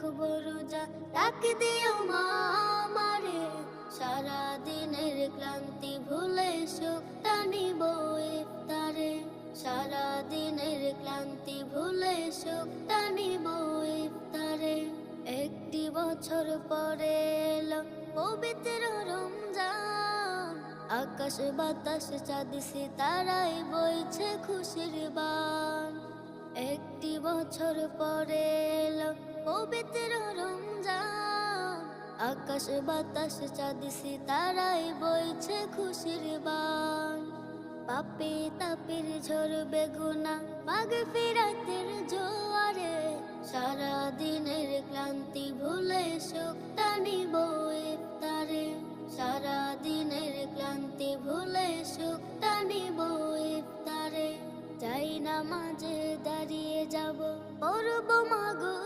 রাখবো রোজা, ডাক দিও মা আমারে, সারা দিনের ক্লান্তি ভুলে সুখটা নিব ইফতারে, সারা দিনের ক্লান্তি ভুলে সুখটা নিব ইফতারে। একটি বছর পরে এলো পবিত্র রমজান, আকাশ বাতাস চাঁদ সিতারায় বইছে খুশির বান। একটি বছর পরে এলো পবিত্র রমজান, আকাশ বাতাস চাঁদ সিতারায় বইছে খুশির বান। পাপে তাপের ঝরবে গুনাহ মাগফিরাতের জোয়ারে, সারা দিনের ক্লান্তি ভুলে সুখটা নিব ইফতারে, সারা দিনের ক্লান্তি ভুলে সুখটা নিব ইফতারে। যাই নামাজে দাঁড়িয়ে যাব, পড়ব মাগো